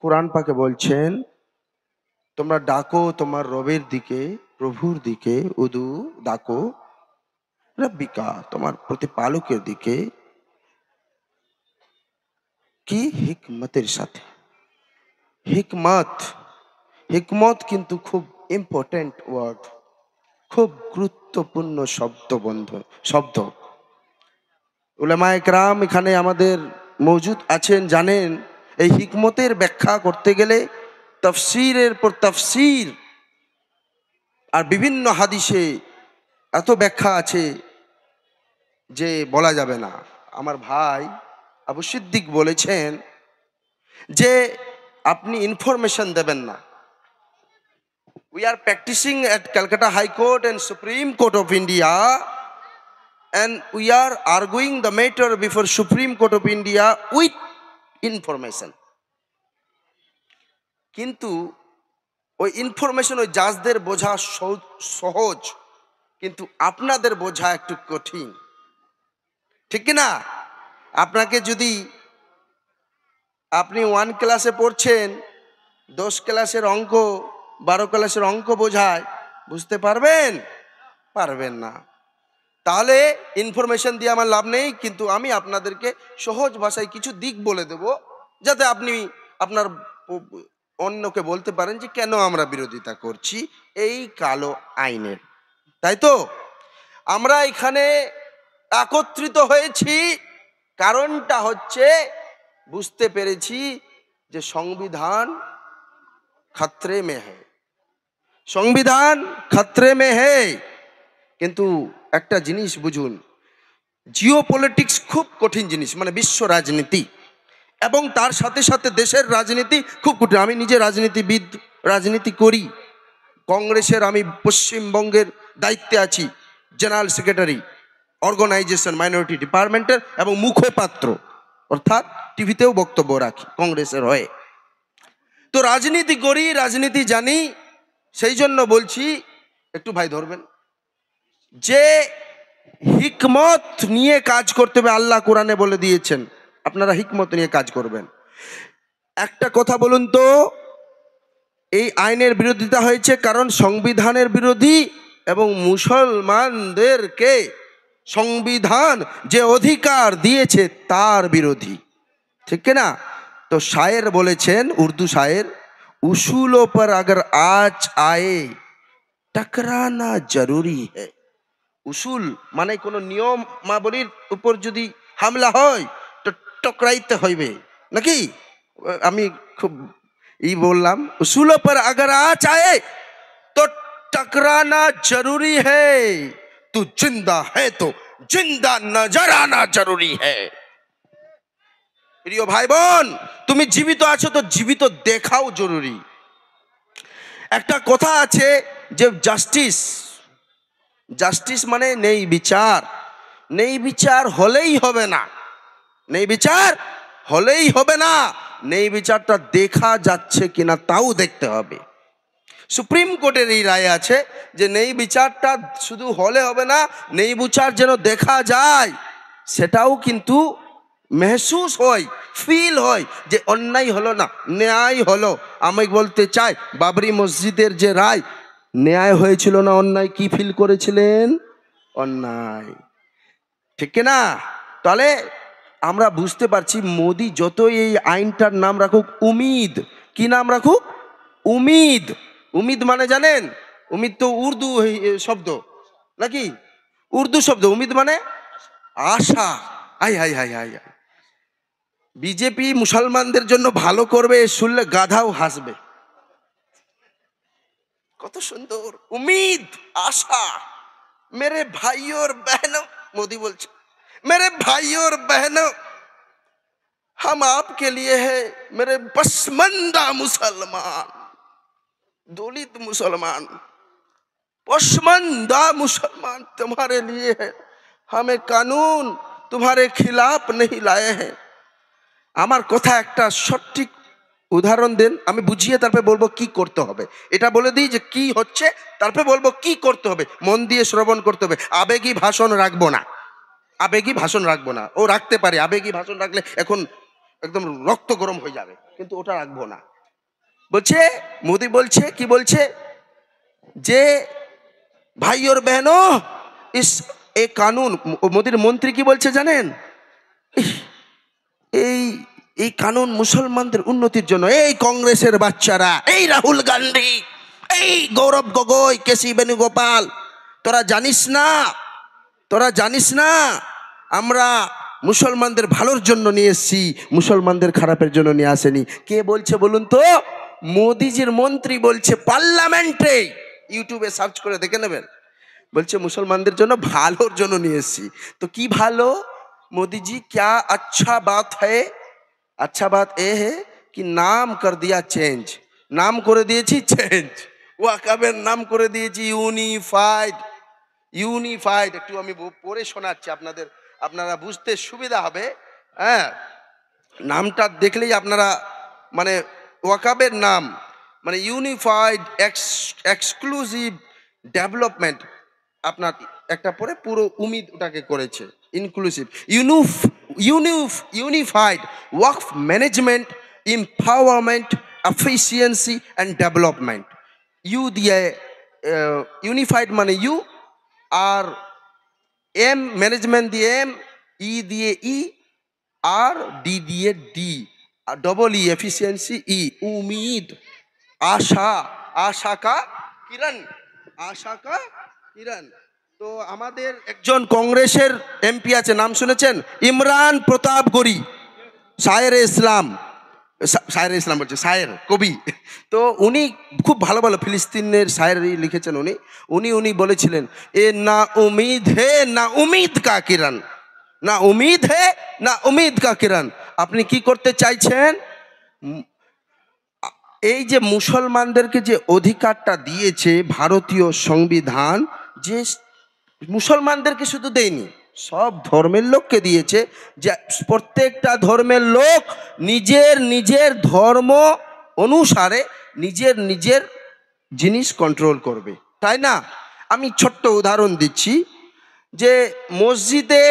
কোরআন পাকে বলছেন, তোমরা ডাকো তোমার রবের দিকে, প্রভুর দিকে, উদু ডাকো রব্বিকা, তোমার প্রতিপালকের দিকে, কি হিকমতের সাথে। হিকমত, হিকমত কিন্তু খুব ইম্পর্টেন্ট ওয়ার্ড, খুব গুরুত্বপূর্ণ শব্দ। উলামায়ে কেরাম এখানে আমাদের মওজুদ আছেন, জানেন এই হিকমতের ব্যাখ্যা করতে গেলে তাফসীরের পর তাফসীর আর বিভিন্ন হাদিসে এত ব্যাখ্যা আছে যে বলা যাবে না। আমার ভাই আবু সিদ্দিক বলেছেন যে আপনি ইনফরমেশন দেবেন না। We are practicing at Calcutta High Court and Supreme Court of India, and we are arguing the matter before Supreme Court of India with information. কিন্তু ওই ইনফরমেশন ওই জাজদের বোঝা সহজ, কিন্তু আপনাদের বোঝা একটু কঠিন, ঠিক কি না? আপনাকে যদি আপনি 1 ক্লাসে পড়ছেন, 10 ক্লাসের অঙ্ক, 12 ক্লাসের অঙ্ক বোঝায়, বুঝতে পারবেন? পারবেন না। তাহলে ইনফরমেশন দিয়ে আমার লাভ নেই, কিন্তু আমি আপনাদেরকে সহজ ভাষায় কিছু দিক বলে দেব, যাতে আপনি আপনার অন্যকে বলতে পারেন যে কেন আমরা বিরোধিতা করছি এই কালো আইনের। তাই তো আমরা এখানে একত্রিত হয়েছি, কারণটা হচ্ছে বুঝতে পেরেছি যে সংবিধান খতরে মে হ্যায়, সংবিধান খতরে মে হ্যায়। কিন্তু একটা জিনিস বুঝুন, জিও পলিটিক্স খুব কঠিন জিনিস, মানে বিশ্ব রাজনীতি, এবং তার সাথে সাথে দেশের রাজনীতি খুব কঠিন। আমি নিজে রাজনীতিবিদ, রাজনীতি করি। কংগ্রেসের আমি পশ্চিমবঙ্গের দায়িত্বে আছি, জেনারেল সেক্রেটারি, অর্গানাইজেশন মাইনরিটি ডিপার্টমেন্টের, এবং মুখপাত্র, অর্থাৎ টিভিতেও বক্তব্য রাখি কংগ্রেসের হয়ে। তো রাজনীতি করি, রাজনীতি জানি, সেই জন্য বলছি, একটু ভাই ধরবেন, যে হিকমত নিয়ে কাজ করতে হবে। আল্লাহ কোরআনে বলে দিয়েছেন আপনারা হিকমত নিয়ে কাজ করবেন। একটা কথা বলুন তো, এই আইনের বিরোধিতা হয়েছে কারণ সংবিধানের বিরোধী এবং মুসলমানদেরকে সংবিধান যে অধিকার দিয়েছে তার বিরোধী, ঠিক না? তো শায়ের বলেছেন, উর্দু শায়ের, উসুলোं पर अगर आँच आए टकराना जरूरी है। উসুল মানে কোনো নিয়মাবলীর উপর যদি হামলা হয় তো টকরাইতে হইবে, নাকি? আমি খুব বললাম, উসুलों पर अगर आँच आए तो टकराना जरूरी है, तू जिंदा है तो जिंदा नजर आना जरूरी है। প্রিয় ভাই বোন, তুমি জীবিত আছো তো জীবিত দেখাও জরুরি। একটা কথা আছে যে জাস্টিস, জাস্টিস মানে নেই বিচার। নেই বিচার হলেই হবে না, নেই বিচার হলেই হবে না, নেই বিচারটা দেখা যাচ্ছে কিনা তাও দেখতে হবে। সুপ্রিম কোর্টের এই রায় আছে যে নেই বিচারটা শুধু হলে হবে না, নেই বিচার যেন দেখা যায়, সেটাও কিন্তু মেহসুস হয়, ফিল হয় যে অন্যায় হলো না, ন্যায় হলো। আমি বলতে চাই, বাবরি মসজিদের যে রায়, ন্যায় হয়েছিল না অন্যায়? কি ফিল করেছিলেন? অন্যায়, ঠিক না? তাহলে আমরা বুঝতে পারছি, মোদি যতই এই আইনটার নাম রাখুক উমিদ, কি নাম রাখুক? উমিদ। উমিদ মানে জানেন? উমিদ তো উর্দু শব্দ, নাকি? উর্দু শব্দ। উমিদ মানে আশা। হাই হাই হাই হাই হাই, বিজেপি মুসলমানদের জন্য ভালো করবে শুনলে গাধাও হাসবে। কত সুন্দর উমিদ, আশা। मेरे भाइयों और बहनों, मोदी बोलছে, मेरे भाइयों और बहनों, हम आपके लिए है, मेरे पसमंदा मुसलमान, दलित मुसलमान, पसमंदा मुसलमान तुम्हारे लिए है, हमें कानून तुम्हारे खिलाफ नहीं लाए हैं। আমার কথা একটা সঠিক উদাহরণ দেন, আমি বুঝিয়ে তারপরে বলবো কি করতে হবে। এটা বলে দিই যে কি হচ্ছে, তারপরে বলবো কি করতে হবে। মন দিয়ে শ্রবণ করতে হবে, আবেগী ভাষণ রাখবো না, আবেগী ভাষণ রাখবো না। ও রাখতে পারে, আবেগী ভাষণ রাখলে এখন একদম রক্ত গরম হয়ে যাবে, কিন্তু ওটা রাখবো না। বলছে মোদি বলছে কি বলছে যে ভাই और बहनों इस एक कानून, মোদির মন্ত্রী কি বলছে জানেন? এই এই কানুন মুসলমানদের উন্নতির জন্য। এই কংগ্রেসের বাচ্চারা, এই রাহুল গান্ধী, এই গৌরব গগৈ, কেসি বেণুগোপাল, তোরা জানিস না, তোরা জানিস না আমরা মুসলমানদের ভালোর জন্য নিয়ে এসেছি, মুসলমানদের খারাপের জন্য নিয়ে আসেনি। কে বলছে বলুন তো? মোদিজির মন্ত্রী বলছে পার্লামেন্টে, ইউটিউবে সার্চ করে দেখে নেবেন। বলছে মুসলমানদের জন্য ভালোর জন্য নিয়ে এসেছি। তো কি ভালো? मोदी जी क्या अच्छा बात है? अच्छा बात ये है कि नाम कर दिया चेंज, नाम করে দিয়েছি চেঞ্জ, ওয়াকাবের নাম করে দিয়েছি ইউনিফাইড। ইউনিফাইড একটু আমি পড়ে শোনাচ্ছি আপনাদের, আপনারা বুঝতে সুবিধা হবে। হ্যাঁ, নামটা দেখলেই আপনারা মানে ওয়াকাবের নাম মানে ইউনিফাইড এক্সক্লুসিভ ডেভেলপমেন্ট, আপনার একটা পরে পুরো উমিদ ওটাকে করেছে inclusive unified Waqf management empowerment efficiency and development. U দিয়ে ইউনিফাইড মানে ইউ, আর এম ম্যানেজমেন্ট দিয়ে এম, ই দিয়ে ই, আর ডি দিয়ে ডি, আর double E efficiency E, Umeed, আশা, আশা কা কিরণ, আশা কা কিরণ। তো আমাদের একজন কংগ্রেসের এমপি আছে, নাম শুনেছেন? ইমরান প্রতাপ গড়ি, শায়ের ইসলাম, শায়ের ইসলাম বলছে, শায়ের কবি। তো উনি খুব ভালো ভালো ফিলিস্তিনের শায়েরি লিখেছেন উনি। উনি বলেছিলেন এ না উমিদ হে না উমিদ কা কিরণ, না উমিদ হে না উমিদ কা কিরণ। আপনি কি করতে চাইছেন? এই যে মুসলমানদেরকে যে অধিকারটা দিয়েছে ভারতীয় সংবিধান, যে মুসলমানদেরকে শুধু দেয়নি, সব ধর্মের লোককে দিয়েছে, যে প্রত্যেকটা ধর্মের লোক নিজের নিজের ধর্ম অনুসারে নিজের নিজের জিনিস কন্ট্রোল করবে, তাই না? আমি ছোট্ট উদাহরণ দিচ্ছি, যে মসজিদে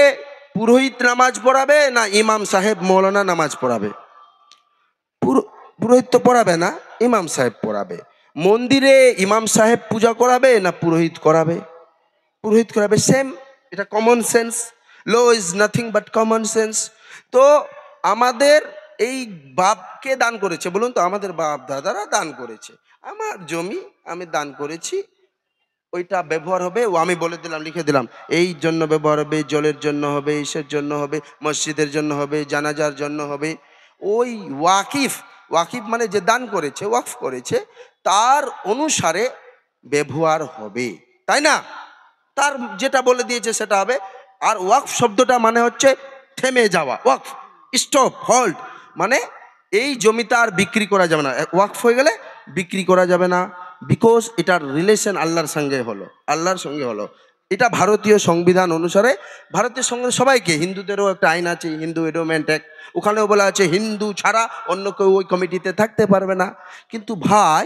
পুরোহিত নামাজ পড়াবে না ইমাম সাহেব মৌলানা নামাজ পড়াবে? পুরোহিত তো পড়াবে না, ইমাম সাহেব পড়াবে। মন্দিরে ইমাম সাহেব পূজা করাবে না পুরোহিত করাবে? পুরোহিত করাবে। সেম, এটা common sense. Low is nothing but common sense. তো আমাদের এই বাপকে দান করেছে, বলুন তো, আমাদের বাপ দাদারা দান করেছে, আমার জমি আমি দান করেছি, ওইটা ব্যবহার হবে, ও আমি বলে দিলাম, লিখে দিলাম, এই জন্য ব্যবহার হবে, জলের জন্য হবে, ইসের জন্য হবে, মসজিদের জন্য হবে, জানাজার জন্য হবে। ওই ওয়াকিফ, ওয়াকিফ মানে যে দান করেছে, ওয়াকফ করেছে, তার অনুসারে ব্যবহার হবে, তাই না? তার যেটা বলে দিয়েছে সেটা হবে। আর ওয়াকফ শব্দটা মানে হচ্ছে থেমে যাওয়া, ওয়াকফ, স্টপ, হল্ড, মানে এই জমিটা আর বিক্রি করা যাবে না। ওয়াকফ হয়ে গেলে বিক্রি করা যাবে না, বিকজ এটার রিলেশন আল্লাহর সঙ্গে হলো, আল্লাহর সঙ্গে হলো। এটা ভারতীয় সংবিধান অনুসারে, ভারতীয় সংবিধান সবাইকে, হিন্দুদেরও একটা আইন আছে, হিন্দু এন্ডোমেন্ট অ্যাক্ট, ওখানেও বলা আছে হিন্দু ছাড়া অন্য কেউ ওই কমিটিতে থাকতে পারবে না। কিন্তু ভাই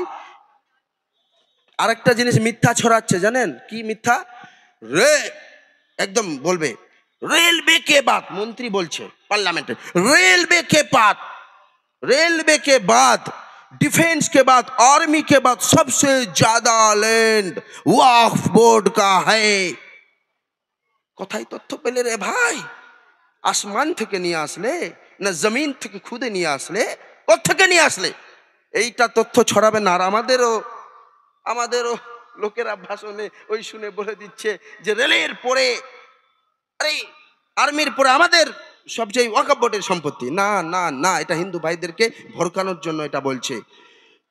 আরেকটা জিনিস মিথ্যা ছড়াচ্ছে, জানেন কি মিথ্যা? রে একদম বলবে रेलवे के बाद, मंत्री बोलছে पार्लियामेंट, रेलवे के बाद, रेलवे के बाद, डिफेंस के बाद, आर्मी के बाद सबसे ज्यादा लैंड वक्फ बोर्ड का है। কোথায় তথ্য পেলে রে ভাই? আসমান থেকে নিয়ে আসলে না জমিন থেকে খুদে নিয়ে আসলে? কোথেকে নিয়ে আসলে? এইটা তথ্য ছড়াবে না। আর আমাদেরও লোকেরা ভাষণে ওই শুনে বলে দিচ্ছে যে রেলের পরে, আরে আর্মির পরে আমাদের সবচেয়ে ওয়াকফ বোর্ডের সম্পত্তি। না না না, এটা হিন্দু ভাইদেরকে ভরকানোর জন্য এটা বলছে।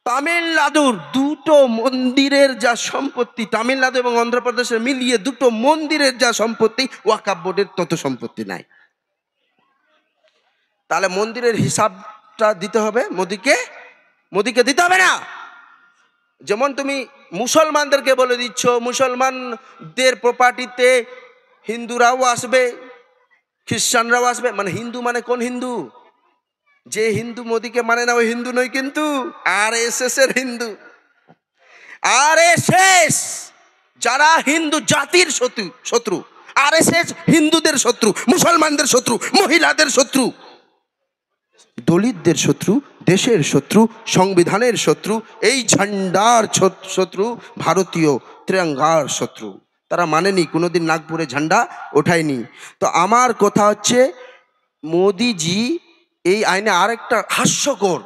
তামিলনাড়ুর দুটো মন্দিরের যা সম্পত্তি, তামিলনাড়ু এবং অন্ধ্রপ্রদেশের মিলিয়ে দুটো মন্দিরের যা সম্পত্তি, ওয়াকফ বোর্ডের তত সম্পত্তি নাই। তাহলে মন্দিরের হিসাবটা দিতে হবে মোদিকে দিতে হবে না? যেমন তুমি মুসলমানদেরকে বলে দিচ্ছ মুসলমানদের প্রপার্টিতে হিন্দুরাও আসবে, খ্রিস্টানরাও আসবে। মানে হিন্দু মানে কোন হিন্দু? যে হিন্দু মোদিকে মানে না ওই হিন্দু নয়, কিন্তু আরএসএস এর হিন্দু। আরএসএস যারা হিন্দু জাতির শত্রু, আরএসএস হিন্দুদের শত্রু, মুসলমানদের শত্রু, মহিলাদের শত্রু। দলিতদের শত্রু, দেশের শত্রু, সংবিধানের শত্রু, এই ঝান্ডার শত্রু, ভারতীয় ত্রিরঙ্গার শত্রু। তারা মানেনি, কোনোদিন নাগপুরে ঝান্ডা ওঠায়নি। তো আমার কথা হচ্ছে, মোদিজি এই আইনে আরেকটা হাস্যকর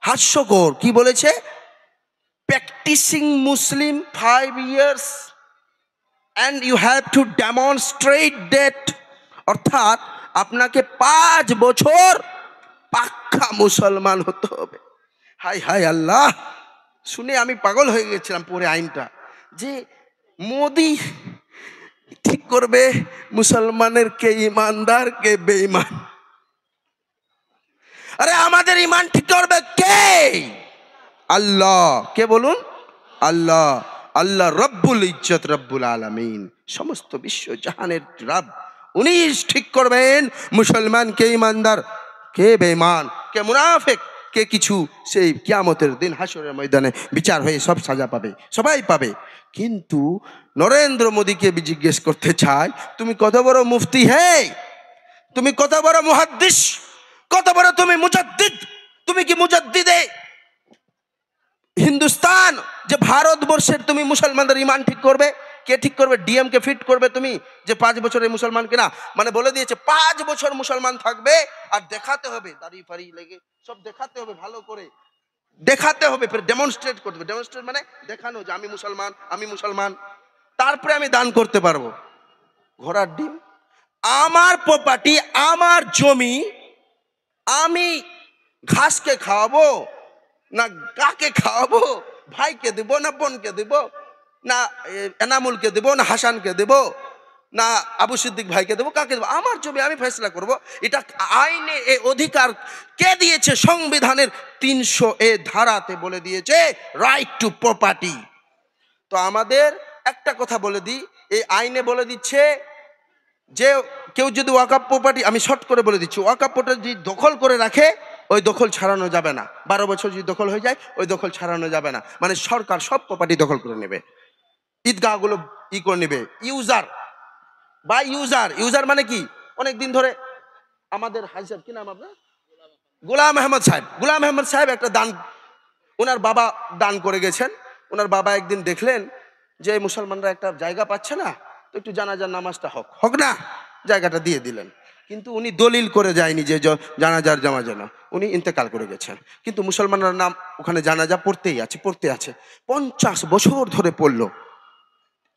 হাস্যকর কি বলেছে, practising Muslim 5 years and you have to demonstrate that, অর্থাৎ আপনাকে 5 বছর পাক্কা মুসলমান হতে হবে। হাই হাই আল্লাহ, শুনে আমি পাগল হয়ে গেছিলাম পরে আইনটা, যে মোদি ঠিক করবে মুসলমানের কে ইমানদার কে বেঈমান। আরে আমাদের ইমান ঠিক করবে কে? আল্লাহ। কে বলুন? আল্লাহ। আল্লাহ রব্বুল ইজ্জত, রব্বুল আলামিন, সমস্ত বিশ্ব জাহানের রব। উনি ঠিক করবেন মুসলমান কে ইমানদার কে বেঈমান, কে মুনাফিক কে কিছু। সেই কিয়ামতের দিন হাসরের ময়দানে বিচার হয়ে সব সাজা পাবে, সবাই পাবে। কিন্তু নরেন্দ্র মোদীকে জিজ্ঞেস করতে চাই, তুমি কত বড় মুফতি হে, তুমি কত বড় মুহাদ্দিস, কত বড় তুমি মুজাদ্দিদ, তুমি কি মুজাদ্দিদে হিন্দুস্তান, যে ভারতবর্ষের তুমি মুসলমানদের ইমান ঠিক করবে? কে ঠিক করবে? ডিএম কে ফিট করবে তুমি যে 5 বছরের মুসলমান কিনা? মানে বলে দিয়েছে 5 বছর মুসলমান থাকবে, আর দেখাতে হবে দাড়ি ফাড়ি লেগে, সব দেখাতে হবে, ভালো করে দেখাতে হবে, ফের ডেমনস্ট্রেট করতে হবে। ডেমনস্ট্রেট মানে দেখানো যে আমি মুসলমান, আমি মুসলমান, তারপরে আমি দান করতে পারবো। ঘোড়ার ডিম, আমার প্রপার্টি, আমার জমি, আমি ঘাসকে খাওয়াবো না কাকে খাওয়াবো? ভাইকে দেব না বোনকে দেব না এনামুলকে দেব না হাসানকে দেব না আবু সিদ্দিক ভাইকে দেবো, কাকে দেবো? আমার জমি, আমি ফেসলা করব। এটা আইনে এ অধিকার কে দিয়েছে? সংবিধানের 300 ধারাতে বলে দিয়েছে রাইট টু প্রপার্টি। তো আমাদের একটা কথা বলে দিই, এই আইনে বলে দিচ্ছে যে কেউ যদি ওয়াকাফ প্রপার্টি, আমি শর্ট করে বলে দিচ্ছি, ওয়াকাফ প্রপার্টি যদি দখল করে রাখে, ওই দখল ছাড়ানো যাবে না। 12 বছর যদি দখল হয়ে যায়, ওই দখল ছাড়ানো যাবে না। মানে সরকার সব প্রপার্টি দখল করে নেবে, ঈদগাহগুলো করে নেবে। ইউজার বা ইউজার মানে কি? অনেক দিন ধরে আমাদের হাজি সাহেব, কি নাম আপনার? গোলাম আহমদ সাহেব। গোলাম আহমদ সাহেব একটা দান, ওনার বাবা দান করে গেছেন। ওনার বাবা একদিন দেখলেন যে মুসলমানরা একটা জায়গা পাচ্ছে না, তো একটু জানাজার নামাজটা হোক না, জায়গাটা দিয়ে দিলেন। কিন্তু উনি দলিল করে যায়নি যে জানাজার জামা যেন, উনি ইন্তেকাল করে গেছেন। কিন্তু মুসলমানরা নাম ওখানে জানাজা পড়তে আছে 50 বছর ধরে পড়লো।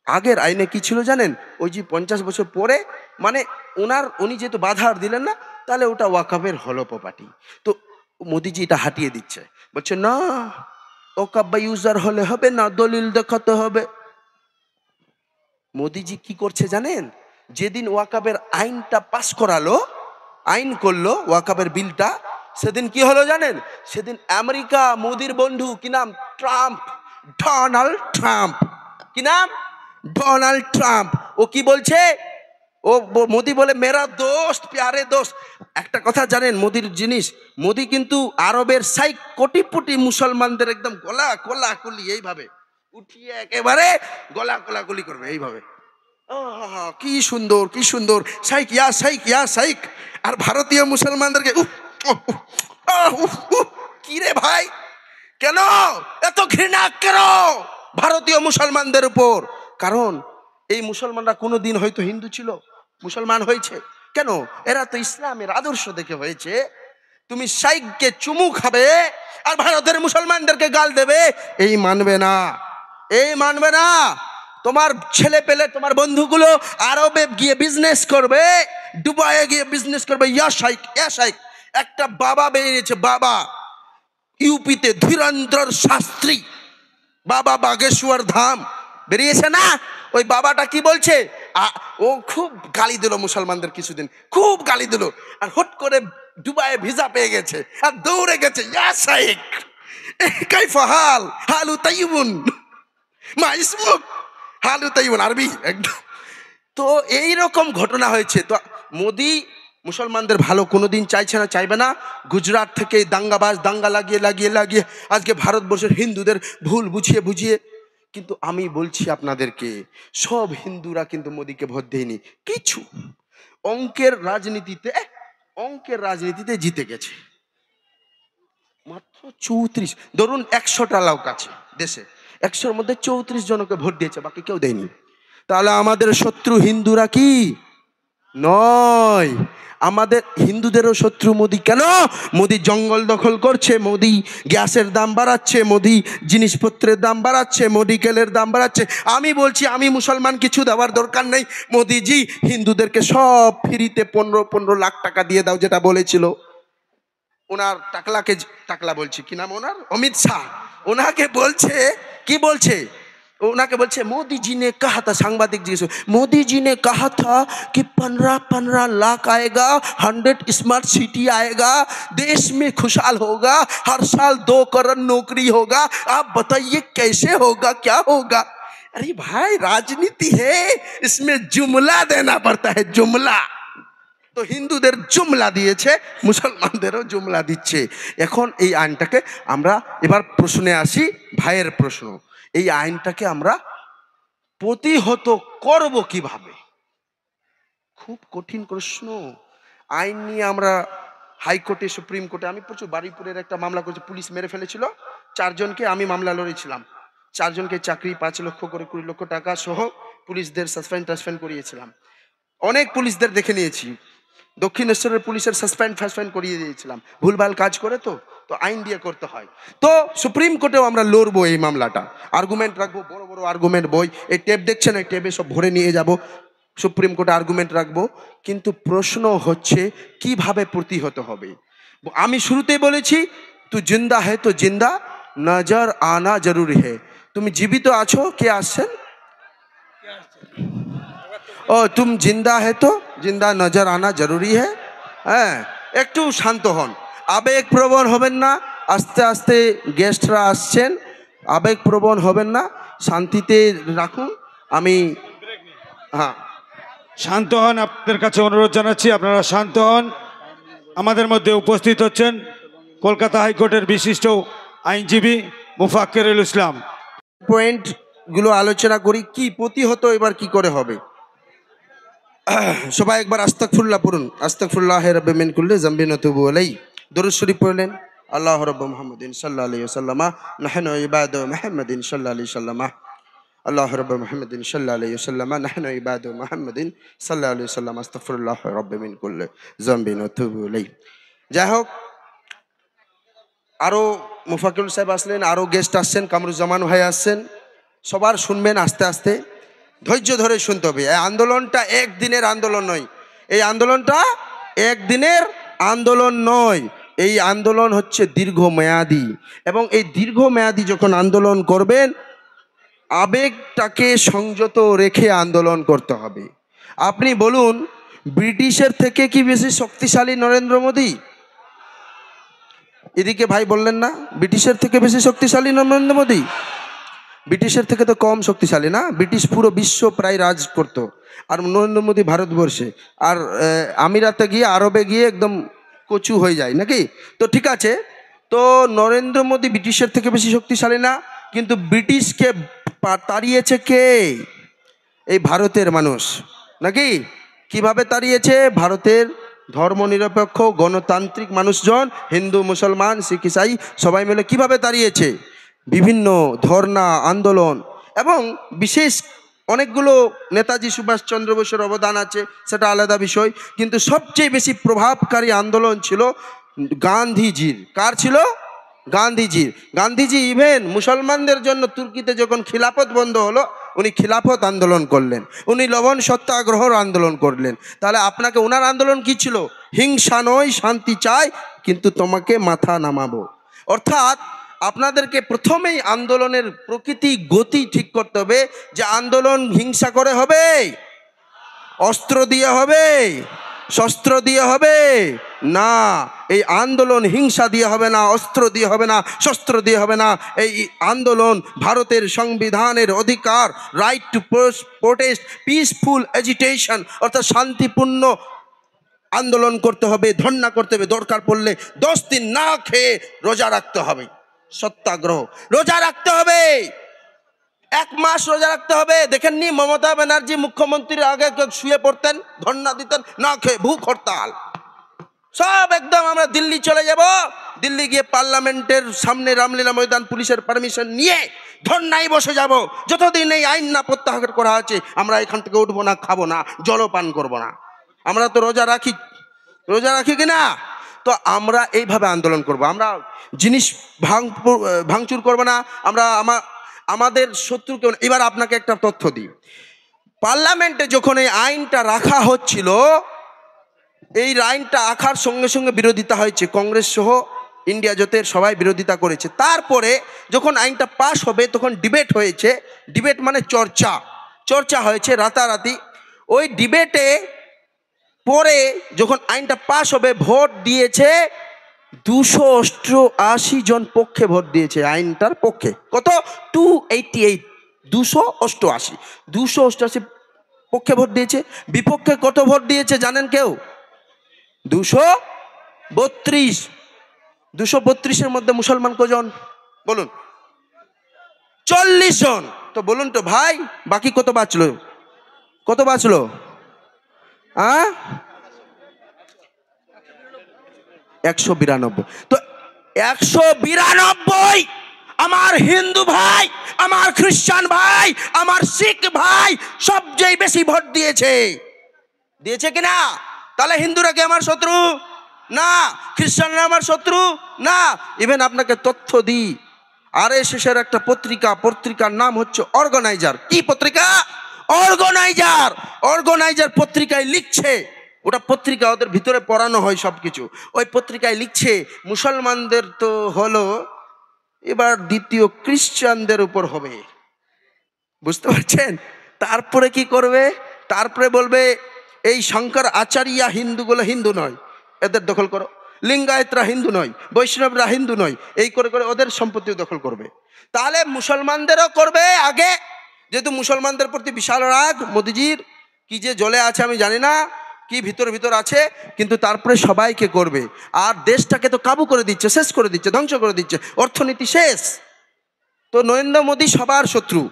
আগের আইনে কি ছিল জানেন? ওই যে 50 বছর পরে, মানে উনি যেহেতু বাধার দিলেন না, তাহলে ওটা ওয়াকাফের হলো প্রপার্টি। তো মোদিজি এটা হাটিয়ে দিচ্ছে, বলছে না ওয়াকাফ বা ইউজার হলে হবে না, দলিল দেখাতে হবে। মোদিজি কি করছে জানেন? যেদিন ওয়াকাফের আইনটা পাস করালো, আইন করলো ওয়াকাফের বিলটা, সেদিন কি হলো জানেন? সেদিন আমেরিকা, মোদির বন্ধু, কি নাম? Trump, Donald Trump. কি নাম? Donald Trump. ও কি বলছে? ও মোদি বলে মেরা দোস্ত, প্যারে দোস্ত। একটা কথা জানেন মোদির জিনিস, মোদি কিন্তু আরবের 60 কোটি মুসলমানদের একদম গলা কোলাকুলি এইভাবে উঠিয়ে একেবারে গলা কোলাকুলি করবে এইভাবে। কি সুন্দর, কি সুন্দর, শাইক ইয়া শাইক, ইয়া শাইক। আর ভারতীয় মুসলমানদেরকে কি রে ভাই, কেন এত ঘৃণা কেন ভারতীয় মুসলমানদের উপর? কারণ এই মুসলমানরা কোনোদিন হয়তো হিন্দু ছিল, মুসলমান হয়েছে কেন? এরা তো ইসলামের আদর্শ দেখে হয়েছে। তুমি শাইখকে চুমু খাবে আর ভারতের মুসলমানদেরকে গাল দেবে, এই মানবে না, এই মানবে না। তোমার ছেলে পেলে, তোমার বন্ধুগুলো আরবে গিয়ে বিজনেস করবে, দুবাইয়ে গিয়ে বিজনেস করবে। ইয়া শাইখ, ইয়া শাইখ। একটা বাবা বেরিয়েছে, বাবা ইউপিতে, ধীরেন্দ্র শাস্ত্রী বাবা, বাগেশ্বর ধাম বেরিয়েছে না? ওই বাবাটা কি বলছে? ও খুব গালি দিল মুসলমানদের, কিছুদিন খুব গালি দিল, আর হুট করে দুবাইয়ে ভিসা পেয়ে গেছে আর দৌড়ে গেছে, ইয়া শাইখ কাইফা হাল, হালু তাইবুন মা ইসমুক, হালু তাইবুন, আরবি একদম। তো এই রকম ঘটনা হয়েছে। তো মোদি মুসলমানদের ভালো কোনোদিন চাইছে না, চাইবে না। গুজরাট থেকে দাঙ্গাবাজ, দাঙ্গা লাগিয়ে আজকে ভারতবর্ষের হিন্দুদের ভুল বুঝিয়ে। কিন্তু আমি বলছি আপনাদেরকে, সব হিন্দুরা কিন্তু মোদিকে ভোট দেয়নি। কিছু অঙ্কের রাজনীতিতে জিতে গেছে। মাত্র 34, ধরুন 100টা লোক আছে দেশে, 100-র মধ্যে 34 জনকে ভোট দিয়েছে, বাকি কেউ দেয়নি। তাহলে আমাদের শত্রু হিন্দুরা কি নয়? আমাদের হিন্দুদেরও শত্রু মোদি। কেন? মোদি জঙ্গল দখল করছে, মোদি গ্যাসের দাম বাড়াচ্ছে, মোদি জিনিসপত্রের দাম বাড়াচ্ছে, মেডিকেলের দাম বাড়াচ্ছে। আমি বলছি, আমি মুসলমান, কিছু দেওয়ার দরকার নেই। মোদিজি হিন্দুদেরকে সব ফ্রিতে 15 লাখ টাকা দিয়ে দাও, যেটা বলেছিল ওনার টাকলাকে, টাকলা বলছি কি নাম ওনার, অমিত শাহ, ওনাকে বলছে, কি বলছে, ওনাকে বলছে मोदी जी ने कहा था, सांबादिक जी से, मोदी जी ने कहा था कि 15 लाख आएगा, 100 स्मार्ट सिटी आएगा, देश में खुशहाल होगा, हर साल 2 करोड़ नौकरी होगा, आप बताइए कैसे होगा, क्या होगा? अरे भाई, राजनीति है, इसमें जुमला देना पड़ता है, जुमला। তো হিন্দুদের জুমলা দিয়েছে, মুসলমানদেরও জুমলা দিচ্ছে। এখন এই আইনটাকে আমরা, এবার প্রশ্নে আসি, ভাইয়ের প্রশ্ন, এই আইনটাকে আমরা প্রতিহত করব কিভাবে? খুব কঠিন প্রশ্ন। আইন নিয়ে আমরা হাইকোর্টে, সুপ্রিম কোর্টে, আমি প্রচুর, বারুইপুরের একটা মামলা করেছি, পুলিশ মেরে ফেলেছিল 4 জনকে, আমি মামলা লড়েছিলাম, 4 জনকে চাকরি 5 লক্ষ করে 20 লক্ষ টাকা সহ পুলিশদের সাসপেন্ড করিয়েছিলাম। অনেক পুলিশদের দেখে নিয়েছি, দক্ষিণেশ্বরের পুলিশের সাসপেন্ড করিয়ে দিয়েছিলাম, ভুলভাল কাজ করে। তো তো আইন দিয়ে করতে হয়। তো সুপ্রিম কোর্টেও আমরা লড়বো এই মামলাটা, আর্গুমেন্ট রাখবো, বড় বড় আর্গুমেন্ট বই, এই টেপ দেখছেন, এই টেপে সব ভরে নিয়ে যাব, সুপ্রিম কোর্টে আর্গুমেন্ট রাখবো। কিন্তু প্রশ্ন হচ্ছে কিভাবে প্রতিহত হবে। আমি শুরুতেই বলেছি, তুই জিন্দা হে তো জিন্দা নজর আনা জরুরি হে। তুমি জীবিত আছো, কে আসছেন? ও তুম জিন্দা হে তো জিন্দা নজর আনা জরুরি হে। হ্যাঁ, একটু শান্ত হন, আবেগপ্রবণ হবেন না। আস্তে আস্তে গেস্টরা আসছেন, আবেগপ্রবণ হবেন না, শান্তিতে রাখুন। আমি, হ্যাঁ, শান্ত হন, আপনাদের কাছে অনুরোধ জানাচ্ছি, আপনারা শান্ত হন। আমাদের মধ্যে উপস্থিত হচ্ছেন কলকাতা হাইকোর্টের বিশিষ্ট আইনজীবী মুফাক্কিরুল ইসলাম। পয়েন্টগুলো আলোচনা করি, কি প্রতিহত এবার কি করে হবে। সবাই একবার আস্তাগফিরুল্লাহ পড়ুন, আস্তাগফিরুল্লাহ রাব্বি মিন কুল্লি যামবিন ওয়া তুবু আলাইহি। দরুদ শরীফ পড়লেন, আল্লাহু রাব্বু মুহাম্মাদিন সাল্লাল্লাহু আলাইহি ওয়াসাল্লাম, নাহনু ইবাদু মুহাম্মাদিন সাল্লাল্লাহু আলাইহি ওয়াসাল্লাম, আল্লাহু রাব্বু মুহাম্মাদিন সাল্লাল্লাহু আলাইহি ওয়াসাল্লাম, নাহনু ইবাদু মুহাম্মাদিন সাল্লাল্লাহু আলাইহি ওয়াসাল্লাম, আস্তাগফিরুল্লাহ রাব্বি মিন কুল্লি যামবিন ওয়া তুবু আলাইহি। যাই হোক, আরও মুফাক্কিরুল সাহেব আসলেন, আরও গেস্ট আসছেন, কামরুজ্জামান ভাই আসছেন, সবার শুনবেন আস্তে আস্তে, ধৈর্য ধরে শুনতে হবে। এই আন্দোলনটা একদিনের আন্দোলন নয়, এই আন্দোলনটা একদিনের আন্দোলন নয়, এই আন্দোলন হচ্ছে দীর্ঘমেয়াদী। এবং এই দীর্ঘমেয়াদী যখন আন্দোলন করবেন, আবেগটাকে সংযত রেখে আন্দোলন করতে হবে। আপনি বলুন, ব্রিটিশের থেকে কি বেশি শক্তিশালী নরেন্দ্র মোদী? এদিকে ভাই বললেন না, ব্রিটিশের থেকে বেশি শক্তিশালী নরেন্দ্র মোদী? ব্রিটিশের থেকে তো কম শক্তিশালী না, ব্রিটিশ পুরো বিশ্ব প্রায় রাজ করতো, আর নরেন্দ্র মোদী ভারতবর্ষে, আর আমিরাতে গিয়ে, আরবে গিয়ে একদম কচু হয়ে যায় নাকি। তো ঠিক আছে, তো নরেন্দ্র মোদী ব্রিটিশের থেকে বেশি শক্তিশালী না, কিন্তু ব্রিটিশকে তাড়িয়েছে কে? এই ভারতের মানুষ নাকি। কিভাবে তাড়িয়েছে? ভারতের ধর্মনিরপেক্ষ গণতান্ত্রিক মানুষজন, হিন্দু, মুসলমান, শিখ, ইসাই সবাই মিলে কিভাবে তাড়িয়েছে? বিভিন্ন ধর্না, আন্দোলন, এবং বিশেষ অনেকগুলো নেতাজি সুভাষচন্দ্র বোসের অবদান আছে, সেটা আলাদা বিষয়। কিন্তু সবচেয়ে বেশি প্রভাবকারী আন্দোলন ছিল গান্ধীজির। কার ছিল? গান্ধীজির। গান্ধীজি ইভেন মুসলমানদের জন্য তুর্কিতে যখন খিলাফত বন্ধ হলো, উনি খিলাফত আন্দোলন করলেন, উনি লবণ সত্যাগ্রহর আন্দোলন করলেন। তাহলে আপনাকে, ওনার আন্দোলন কি ছিল? হিংসা নয়, শান্তি চাই, কিন্তু তোমাকে মাথা নামাবো। অর্থাৎ আপনাদেরকে প্রথমেই আন্দোলনের প্রকৃতি, গতি ঠিক করতে হবে, যে আন্দোলন হিংসা করে হবে, অস্ত্র দিয়ে হবে, শস্ত্র দিয়ে হবে না। এই আন্দোলন হিংসা দিয়ে হবে না, অস্ত্র দিয়ে হবে না, শস্ত্র দিয়ে হবে না। এই আন্দোলন ভারতের সংবিধানের অধিকার, right two protest, peaceful agitation, অর্থাৎ শান্তিপূর্ণ আন্দোলন করতে হবে, ধর্ণা করতে হবে, দরকার পড়লে 10 দিন না খেয়ে রোজা রাখতে হবে, সত্যাগ্রহ, রোজা রাখতে হবে, 1 মাস রোজা রাখতে হবে। দেখেননি মমতা ব্যানার্জি মুখ্যমন্ত্রীর আগে শুয়ে পড়তেন, ধর্ণা দিতেন, না খেয়ে, ভুখ হরতাল, সব একদম আমরা দিল্লি চলে যাব, দিল্লি গিয়ে পার্লামেন্টের সামনে রামলীলা ময়দান পুলিশের পারমিশন নিয়ে ধর্নায় বসে যাব। যতদিন এই আইন না প্রত্যাহার করা আছে আমরা এখান থেকে উঠবো না, খাবো না, জলপান করব না। আমরা তো রোজা রাখি কিনা? তো আমরা এইভাবে আন্দোলন করব। আমরা জিনিস ভাঙচুর করব না, আমরা আমাদের শত্রুকে। এবার আপনাকে একটা তথ্য দিই, পার্লামেন্টে যখন এই আইনটা রাখা হচ্ছিল, এই আইনটা আখার সঙ্গে সঙ্গে বিরোধিতা হয়েছে, কংগ্রেস সহ ইন্ডিয়া জোটের সবাই বিরোধিতা করেছে। তারপরে যখন আইনটা পাশ হবে তখন ডিবেট হয়েছে, ডিবেট মানে চর্চা হয়েছে রাতারাতি। ওই ডিবেটে পরে যখন আইনটা পাশ হবে, ভোট দিয়েছে 288 জন পক্ষে ভোট দিয়েছে, আইনটার পক্ষে। কত? 288, 288 পক্ষে ভোট দিয়েছে। বিপক্ষে কত ভোট দিয়েছে জানেন কেউ? 232। 232-এর মধ্যে মুসলমান কজন বলুন? 40 জন। তো বলুন তো ভাই, বাকি কত বাঁচলো? 192। তো 192 আমার হিন্দু ভাই, আমার খ্রিস্টান ভাই, আমার শিখ ভাই সবচেয়ে বেশি ভোট দিয়েছে কিনা? তাহলে হিন্দুরা কি আমার শত্রু? না। খ্রিস্টানরা আমার শত্রু? না। ইভেন আপনাকে তথ্য দিই, RSS-এর একটা পত্রিকার নাম হচ্ছে অর্গানাইজার। কি পত্রিকা? অর্গানাইজার পত্রিকায় লিখছে, ওটা পত্রিকা, ওদের ভিতরে পড়ানো হয় সবকিছু। ওই পত্রিকায় লিখছে মুসলমানদের তো হলো, এবার দ্বিতীয় খ্রিস্টানদের উপর হবে। বুঝতে পারছেন? তারপরে কি করবে? তারপরে বলবে এই শঙ্কর আচার্য হিন্দুগুলো হিন্দু নয়, এদের দখল করো। লিঙ্গায়তরা হিন্দু নয়, বৈষ্ণবরা হিন্দু নয়, এই করে করে ওদের সম্পত্তিও দখল করবে। তাহলে মুসলমানদেরও করবে আগে, যেহেতু মুসলমানদের প্রতি বিশাল রাগ মোদিজির, কি যে জ্বলে আছে আমি জানি না, কি ভিতর আছে, কিন্তু তারপরে সবাইকে করবে। আর দেশটাকে তো কাবু করে দিচ্ছে, শেষ করে দিচ্ছে, ধ্বংস করে দিচ্ছে, অর্থনীতি শেষ। তো নরেন্দ্র মোদী সবার শত্রু,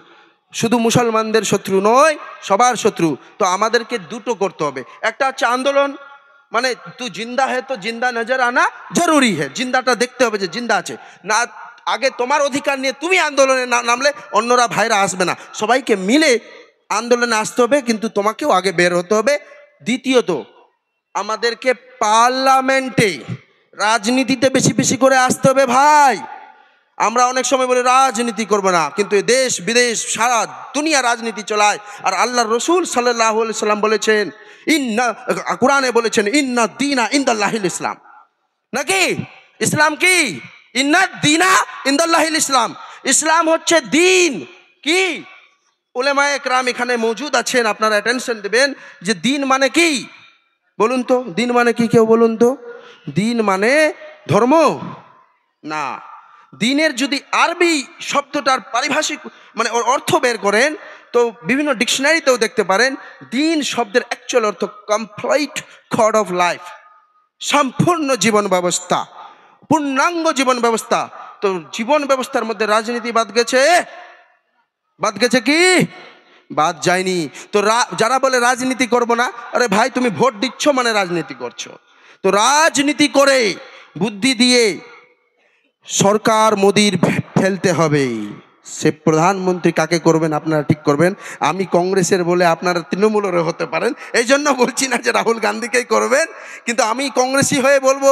শুধু মুসলমানদের শত্রু নয়, সবার শত্রু। তো আমাদেরকে দুটো করতে হবে, একটা হচ্ছে আন্দোলন, মানে তুই জিন্দা হে তো জিন্দা নজর আনা জরুরি হে, জিন্দাটা দেখতে হবে যে জিন্দা আছে না। আগে তোমার অধিকার নিয়ে তুমি আন্দোলনে নামলে অন্যরা ভাইরা আসবে না, সবাইকে মিলে আন্দোলনে আসতে হবে, কিন্তু তোমাকেও আগে বের হতে হবে। দ্বিতীয়ত আমাদেরকে পার্লামেন্টে রাজনীতিতে বেশি করে আসতে হবে ভাই। আমরা অনেক সময় বলি রাজনীতি করব না, কিন্তু দেশ বিদেশ সারা দুনিয়া রাজনীতি চলায়। আর আল্লাহর রসুল সাল্লাল্লাহু আলাইহি সাল্লাম বলেছেন, কোরআনে বলেছেন, ইন্না দীনা ইনদাল্লাহিল ইসলাম। নাকি ইসলাম কি? ইন্না দীনা ইনদাল্লাহিল ইসলাম। ইসলাম হচ্ছে দিন। কি? উলেমায়ে কেরাম এখানে মৌজুদ আছেন, আপনারা অ্যাটেনশন দেবেন যে দিন মানে কি বলুন তো? দিন মানে কি? কেউ বলুন তো? দিন মানে ধর্ম না। দিনের যদি আরবি শব্দটার পারিভাষিক মানে ওর অর্থ বের করেন তো বিভিন্ন ডিকশনারিতেও দেখতে পারেন, দিন শব্দের অ্যাকচুয়াল অর্থ কমপ্লিট কোড অফ লাইফ, সম্পূর্ণ জীবন ব্যবস্থা, পূর্ণাঙ্গ জীবন ব্যবস্থা। তো জীবন ব্যবস্থার মধ্যে রাজনীতি বাদ গেছে কি? বাদ যায়নি। তো যারা বলে রাজনীতি করব না, আরে ভাই তুমি ভোট দিচ্ছ মানে রাজনীতি করছো। তো রাজনীতি করে বুদ্ধি দিয়ে সরকার মোদির ফেলতে হবে। সে প্রধানমন্ত্রী কাকে করবেন আপনারা ঠিক করবেন। আমি কংগ্রেসের বলে আপনারা তৃণমূলেরও হতে পারেন, এই জন্য বলছি না যে রাহুল গান্ধীকেই করবেন, কিন্তু আমি কংগ্রেসই হয়ে বলবো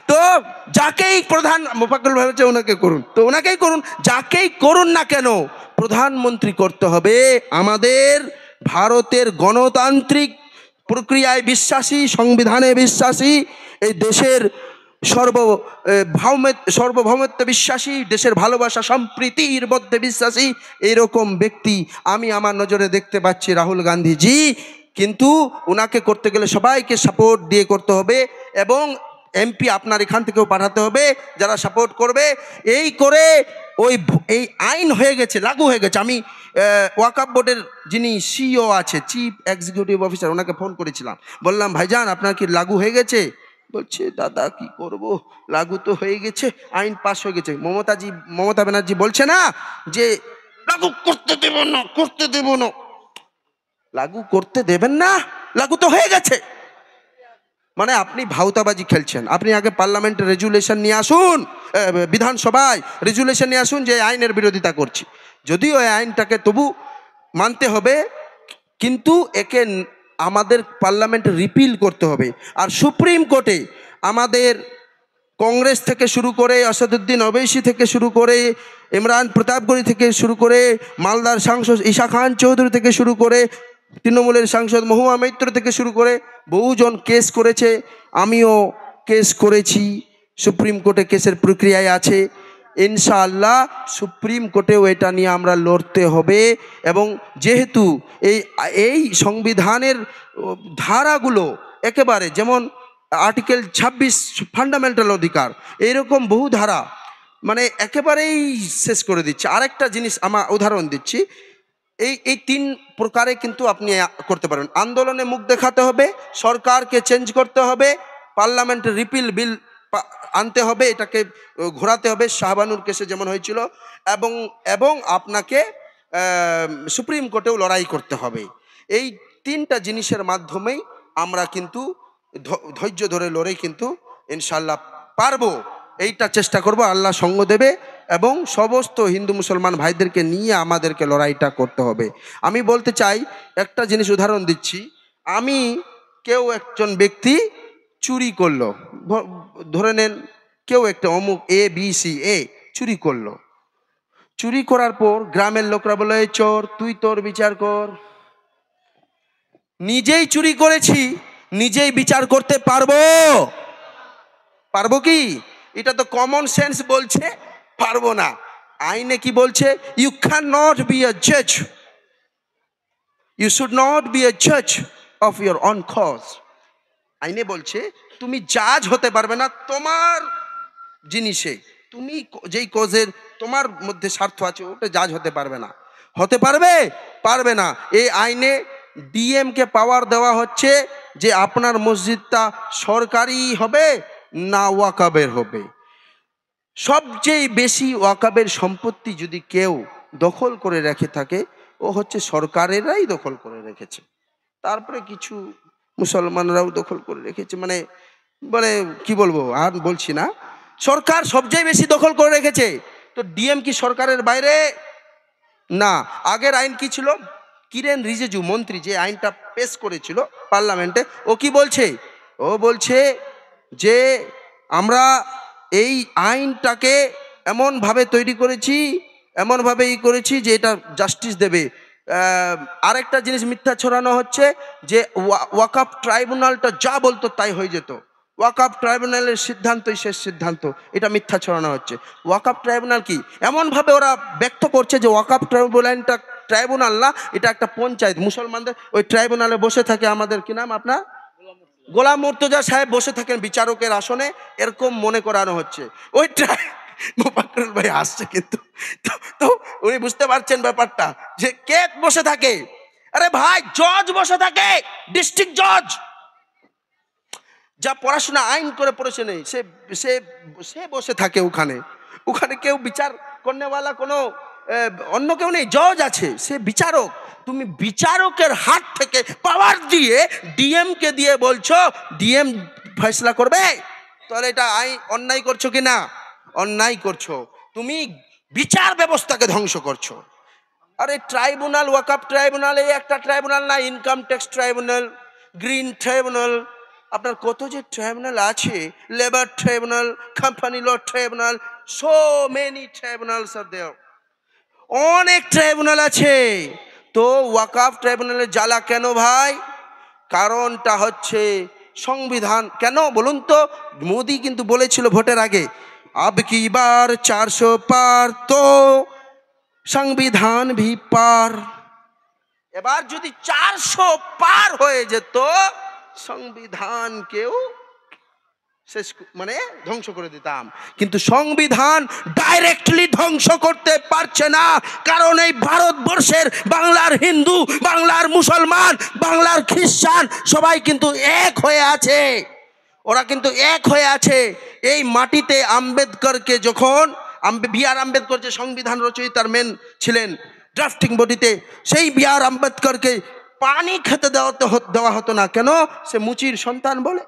তো যাকেই প্রধান মোফাক্কুল ভেবেছে ওনাকে করুন, তো ওনাকেই করুন। যাকেই করুন না কেন, প্রধানমন্ত্রী করতে হবে আমাদের ভারতের গণতান্ত্রিক প্রক্রিয়ায় বিশ্বাসী, সংবিধানে বিশ্বাসী, এই দেশের সার্বভৌমত্ব বিশ্বাসী, দেশের ভালোবাসা সম্প্রীতির মধ্যে বিশ্বাসী এরকম ব্যক্তি আমি আমার নজরে দেখতে পাচ্ছি রাহুল গান্ধীজি। কিন্তু ওনাকে করতে গেলে সবাইকে সাপোর্ট দিয়ে করতে হবে, এবং এমপি আপনার এখান থেকেও পাঠাতে হবে যারা সাপোর্ট করবে। এই করে এই আইন হয়ে গেছে, লাগু হয়ে গেছে। আমি ওয়াকফ বোর্ডের যিনি সিইও আছে, চিফ এক্সিকিউটিভ অফিসার, ওনাকে ফোন করেছিলাম, বললাম ভাইজান আপনার কি লাগু হয়ে গেছে? বলছে দাদা কি করব, লাগু তো হয়ে গেছে, আইন পাস হয়ে গেছে। মমতা ব্যানার্জি বলছে না যে লাগু করতে দেব না, লাগু করতে দেবেন না, লাগু তো হয়ে গেছে। মানে আপনি ভাউতাবাজি খেলছেন। আপনি আগে পার্লামেন্টে রেজুলেশন নিয়ে আসুন, বিধানসভায় রেজুলেশন নিয়ে আসুন যে আইনের বিরোধিতা করছি। যদিও এই আইনটাকে তবু মানতে হবে, কিন্তু একে আমাদের পার্লামেন্টে রিপিল করতে হবে। আর সুপ্রিম কোর্টে আমাদের কংগ্রেস থেকে শুরু করে আসাদুদ্দিন ওবেসি থেকে শুরু করে ইমরান প্রতাপগড়ি থেকে শুরু করে মালদার সাংসদ ঈশা খান চৌধুরী থেকে শুরু করে তৃণমূলের সাংসদ মহুয়া মৈত্র থেকে শুরু করে বহুজন কেস করেছে, আমিও কেস করেছি। সুপ্রিম কোর্টে কেসের প্রক্রিয়ায় আছে। ইনশাআল্লাহ সুপ্রিম কোর্টেও এটা নিয়ে আমরা লড়তে হবে। এবং যেহেতু এই সংবিধানের ধারাগুলো একেবারে, যেমন আর্টিকেল 26 ফান্ডামেন্টাল অধিকার, এইরকম বহু ধারা মানে একেবারেই শেষ করে দিচ্ছে। আরেকটা জিনিস আমার উদাহরণ দিচ্ছি, এই 3 প্রকারে কিন্তু আপনি করতে পারেন। আন্দোলনে মুখ দেখাতে হবে, সরকারকে চেঞ্জ করতে হবে, পার্লামেন্টে রিপিল বিল আনতে হবে, এটাকে ঘোরাতে হবে শাহবানুর কেসে যেমন হয়েছিল, এবং আপনাকে সুপ্রিম কোর্টেও লড়াই করতে হবে। এই 3টা জিনিসের মাধ্যমেই আমরা কিন্তু ধৈর্য ধরে লড়াই কিন্তু ইনশাল্লাহ পারবো। এইটা চেষ্টা করব, আল্লাহ সঙ্গ দেবে এবং সমস্ত হিন্দু মুসলমান ভাইদেরকে নিয়ে আমাদেরকে লড়াইটা করতে হবে। আমি বলতে চাই, একটা জিনিস উদাহরণ দিচ্ছি। কেউ একজন ব্যক্তি চুরি করলো, ধরে নেন কেউ একটা অমুক ABC চুরি করলো। চুরি করার পর গ্রামের লোকরা বলে, চোর তুই তোর বিচার কর। নিজেই চুরি করেছি, নিজেই বিচার করতে পারবো কি? এটা তো কমন সেন্স বলছে পারবো না। আইনে কি বলছে? You can not be a জাজ, you should not be a জাজ অফ ইউর অন কজ। আইনে বলছে তুমি জাজ হতে পারবে না তোমার জিনিসে, তুমি যেই কজের তোমার মধ্যে স্বার্থ আছে ওটা জাজ হতে পারবে না। পারবে না। এই আইনে ডিএমকে পাওয়ার দেওয়া হচ্ছে যে আপনার মসজিদটা সরকারি হবে না ওয়াকাবের হবে। সবচেয়ে বেশি ওয়াকাবের সম্পত্তি যদি কেউ দখল করে রেখে থাকে, ও হচ্ছে সরকারেরাই দখল করে রেখেছে। তারপরে কিছু মুসলমানরাও দখল করে রেখেছে। মানে কি বলবো, আর বলছি না। সরকার সবচেয়ে বেশি দখল করে রেখেছে। তো ডিএম কি সরকারের বাইরে? না। আগের আইন কি ছিল? কিরেন রিজিজু মন্ত্রী যে আইনটা পেশ করেছিল পার্লামেন্টে, ও কি বলছে? ও বলছে যে আমরা এই আইনটাকে এমনভাবে তৈরি করেছি, এমনভাবে করেছি যে এটা জাস্টিস দেবে। আরেকটা জিনিস মিথ্যা ছড়ানো হচ্ছে যে ওয়াকাফ ট্রাইব্যুনালটা যা বলতো তাই হয়ে যেত। ওয়াকাফ ট্রাইব্যুনালের সিদ্ধান্তই শেষ সিদ্ধান্ত, এটা মিথ্যা ছড়ানো হচ্ছে। ওয়াকাফ ট্রাইব্যুনাল কি এমনভাবে ওরা ব্যক্ত করছে যে ওয়াকাফ ট্রাইব্যুনাল না, এটা একটা পঞ্চায়েত। মুসলমানদের ওই ট্রাইব্যুনালে বসে থাকে আমাদের কি নাম আপনার গোলাম মুর্তজা সাহেব বসে থাকেন বিচারকের আসনে, এরকম মনে করানো হচ্ছে। ওই মুফাক্কিরুল ভাই আসছে কিন্তু, তো উনি বুঝতে পারছেন ব্যাপারটা যে কে বসে থাকে। আরে ভাই, জজ বসে থাকে, ডিস্ট্রিক্ট জজ যা পড়াশোনা আইন করে পড়েছে নেই, সে বসে থাকে ওখানে কেউ বিচার করনেওয়ালা কোনো অন্য কেউ নেই, জজ আছে, সে বিচারক। তুমি বিচারকের হাত থেকে পাওয়ার দিয়ে ডিএমকে দিয়ে বলছো ডিএম ফয়সলা করবে, তাহলে এটা আইন অন্যায় করছো কি না? অন্যায় করছো। তুমি বিচার ব্যবস্থাকে ধ্বংস করছো। আরে ট্রাইব্যুনাল, ওয়াকাফ ট্রাইব্যুনাল এই একটা ট্রাইব্যুনাল না, income tax tribunal, green tribunal, আপনার কত যে ট্রাইব্যুনাল আছে, labour tribunal, company law tribunal, so many tribunals are there. অনেক ট্রাইব্যুনাল আছে। তো ওয়াকাফ ট্রাইব্যুনালের জ্বালা কেন ভাই? কারণটা হচ্ছে সংবিধান। কেন বলুন তো? মোদি কিন্তু বলেছিল ভোটের আগে, আব কি বার 400 পার তো সংবিধান ভি পার। এবার যদি 400 পার হয়ে যেত, সংবিধানকেও শেষ ধ্বংস করে দিতাম। কিন্তু সংবিধান ডাইরেক্টলি ধ্বংস করতে পারছে না, কারণ এই ভারতবর্ষের বাংলার হিন্দু, বাংলার মুসলমান, বাংলার খ্রিস্টান সবাই কিন্তু এক হয়ে আছে। ওরা কিন্তু এক হয়ে আছে এই মাটিতে। আম্বেদকরকে যখন বি.আর. আম্বেদকর যে সংবিধান রচয়িতার মেন ছিলেন ড্রাফটিং বডিতে, সেই বি.আর. আম্বেদকরকে পানি খেতে দেওয়া হতো না। কেন? সে মুচির সন্তান বলে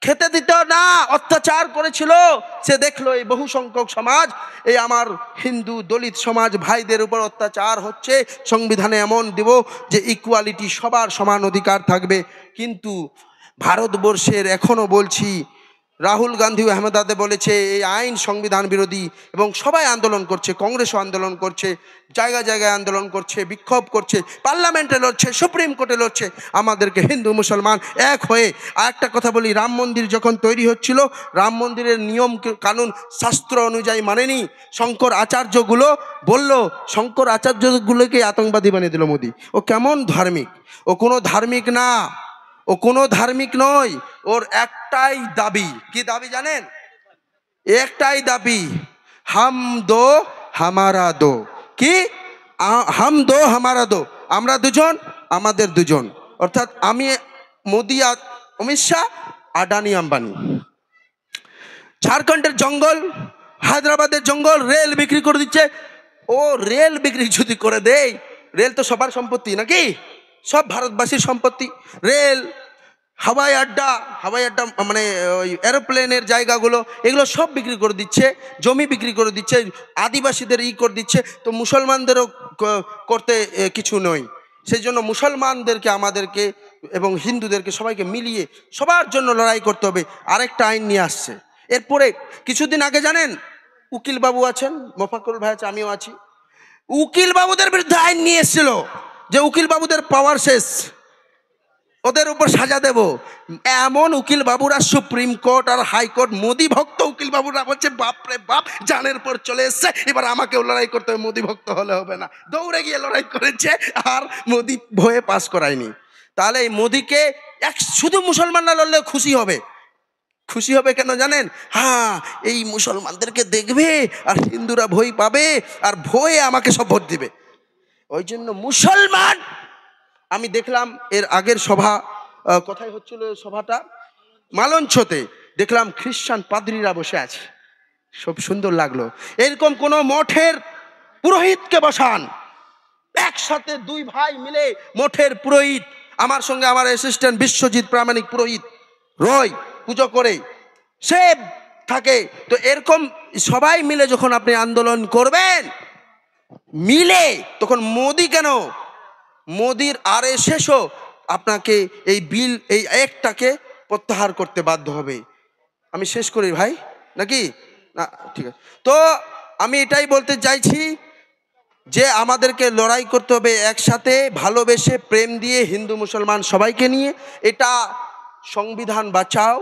খেতে দিত না, অত্যাচার করেছিল। সে দেখলো এই বহু সংখ্যক সমাজ, এই আমার হিন্দু দলিত সমাজ ভাইদের উপর অত্যাচার হচ্ছে, সংবিধানে এমন দেব যে ইকুয়ালিটি, সবার সমান অধিকার থাকবে। কিন্তু ভারতবর্ষের এখনো বলছি, রাহুল গান্ধী আহমেদাবাদে বলেছে এই আইন সংবিধান বিরোধী, এবং সবাই আন্দোলন করছে, কংগ্রেসও আন্দোলন করছে, জায়গায় জায়গায় আন্দোলন করছে, বিক্ষোভ করছে, পার্লামেন্টে লড়ছে, সুপ্রিম কোর্টে লড়ছে। আমাদেরকে হিন্দু মুসলমান এক হয়ে, আর একটা কথা বলি, রাম মন্দির যখন তৈরি হচ্ছিল, রাম মন্দিরের নিয়ম কানুন শাস্ত্র অনুযায়ী মানেনি। শঙ্কর আচার্যগুলো বলল, শঙ্কর আচার্যগুলোকে আতঙ্কবাদী বানিয়ে দিল মোদি। ও কেমন ধার্মিক? ও কোনো ধার্মিক না, ও কোনো ধার্মিক নয়। ওর একটাই দাবি, কি দাবি জানেন? একটাই দাবি, হাম দো হামারা দো। কি? হাম দো হামারা দো, আমরা দুজন আমাদের দুজন। অর্থাৎ আমি মোদি আর অমিত শাহ, আদানি আম্বানি। ঝাড়খণ্ডের জঙ্গল, হায়দ্রাবাদের জঙ্গল রেল বিক্রি করে দিচ্ছে। ও রেল বিক্রি যদি করে দেয়, রেল তো সবার সম্পত্তি নাকি? সব ভারতবাসীর সম্পত্তি। রেল, হাওয়াই আড্ডা মানে ওই এরোপ্লেনের জায়গাগুলো, এগুলো সব বিক্রি করে দিচ্ছে, জমি বিক্রি করে দিচ্ছে, আদিবাসীদের করে দিচ্ছে। তো মুসলমানদেরও করতে কিছু নয়। সেই জন্য মুসলমানদেরকে, আমাদেরকে এবং হিন্দুদেরকে সবাইকে মিলিয়ে সবার জন্য লড়াই করতে হবে। আরেকটা আইন নিয়ে আসছে। এরপরে কিছুদিন আগে জানেন, উকিল বাবু আছেন, মোফাক্কুরুল ভাই আছে, আমিও আছি, উকিল বাবুদের বিরুদ্ধে আইন নিয়ে এসেছিল যে উকিল বাবুদের পাওয়ার শেষ, ওদের উপর সাজা দেব। এমন উকিল বাবুরা সুপ্রিম কোর্ট আর হাইকোর্ট, মোদি ভক্ত উকিল বাবুরা বলছে বাপরে বাপ, জানের পর চলে এসছে, এবার আমাকেও লড়াই করতে হবে, মোদি ভক্ত হলে হবে না। দৌড়ে গিয়ে লড়াই করেছে, আর মোদি ভয়ে পাস করায়নি। তাহলে এই মোদিকে শুধু মুসলমানরা লড়লে খুশি হবে। খুশি হবে কেন জানেন? হ্যাঁ, এই মুসলমানদেরকে দেখবে আর হিন্দুরা ভয় পাবে, আর ভয়ে আমাকে সব ভোট দিবে। ওই জন্য মুসলমান, আমি দেখলাম এর আগের সভা, কোথায় হচ্ছিল সভাটা? মালঞ্চতে। দেখলাম খ্রিস্টান পাদ্রীরা বসে আছে, সব সুন্দর লাগলো। এরকম কোন মঠের পুরোহিতকে বসান, একসাথে দুই ভাই মিলে মঠের পুরোহিত, আমার সঙ্গে আমার অ্যাসিস্ট্যান্ট বিশ্বজিৎ প্রামাণিক পুরোহিত রয়, পুজো করে সে থাকে। তো এরকম সবাই মিলে যখন আপনি আন্দোলন করবেন মিলে, তখন মোদি কেন, মোদির আরএসএসও আপনাকে এই বিল, এই একটাকে প্রত্যাহার করতে বাধ্য হবে। আমি শেষ করি ভাই নাকি? না, ঠিক আছে। তো আমি এটাই বলতে চাইছি যে আমাদেরকে লড়াই করতে হবে একসাথে, ভালোবেসে, প্রেম দিয়ে, হিন্দু মুসলমান সবাইকে নিয়ে। এটা সংবিধান বাঁচাও,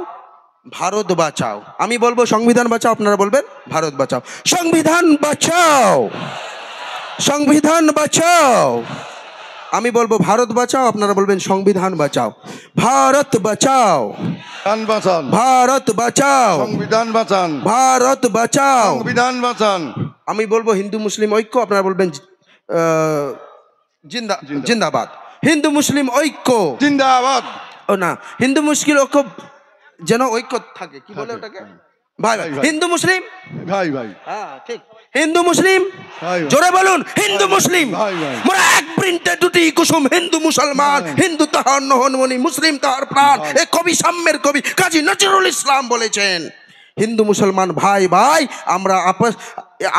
ভারত বাঁচাও। আমি বলবো সংবিধান বাঁচাও, আপনারা বলবেন ভারত বাঁচাও। সংবিধান বাঁচাও, সংবিধান বাঁচাও। আমি বলবো ভারত বাঁচাও, আপনারা বলবেন সংবিধান বাঁচাও। ভারত বাঁচাও, ভারত বাঁচাও, সংবিধান বাঁচান, ভারত বাঁচাও, সংবিধান বাঁচান। আমি বলবো হিন্দু মুসলিম ঐক্য, আপনারা বলবেন জিন্দাবাদ। হিন্দু মুসলিম ঐক্য জিন্দাবাদ। ও না, হিন্দু মুসলিম ঐক্য যেন ঐক্য থাকে, কি বলে ওটাকে? ভাই ভাই, হিন্দু মুসলিম ভাই ভাই, হ্যাঁ ঠিক, হিন্দু মুসলিম ভাই ভাই। জোরে বলুন, হিন্দু মুসলিম। ভাই ভাই। মোরা এক বৃন্তে দুটি কুসুম, হিন্দু মুসলমান। হিন্দু তাহার নহনমণি, মুসলিম তাহার প্রাণ। এ কবি, সাম্যের কবি কাজী নজরুল ইসলাম বলেছেন, হিন্দু মুসলমান ভাই ভাই আমরা আপস।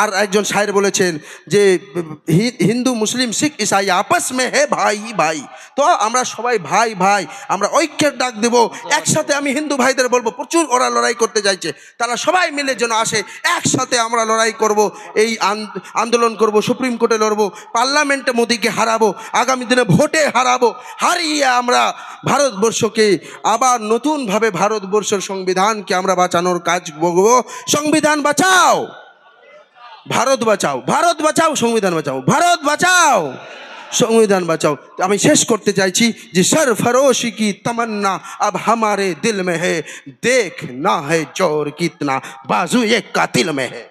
আর একজন শায়ের বলেছেন যে হিন্দু মুসলিম শিখ ইসাই আপস মে হে ভাই ভাই। তো আমরা সবাই ভাই ভাই, আমরা ঐক্যের ডাক দেব একসাথে। আমি হিন্দু ভাইদের বলবো, প্রচুর ওরা লড়াই করতে চাইছে, তারা সবাই মিলে যেন আসে, একসাথে আমরা লড়াই করব, এই আন্দোলন করব, সুপ্রিম কোর্টে লড়বো, পার্লামেন্টে মোদিকে হারাবো, আগামী দিনে ভোটে হারাবো। হারিয়ে আমরা ভারতবর্ষকে আবার নতুনভাবে, ভারতবর্ষের সংবিধানকে আমরা বাঁচানোর কাজ করবো। সংবিধান বাঁচাও, ভারত বাঁচাও, ভারত বাঁচাও, সংবিধান বাঁচাও, ভারত বাঁচাও, সংবিধান বাঁচাও। আমি শেষ করতে চাইছি যে सरफरोशी की तमन्ना अब हमारे दिल में है, देखना है जोर कितना बाजू एक कातिल में है।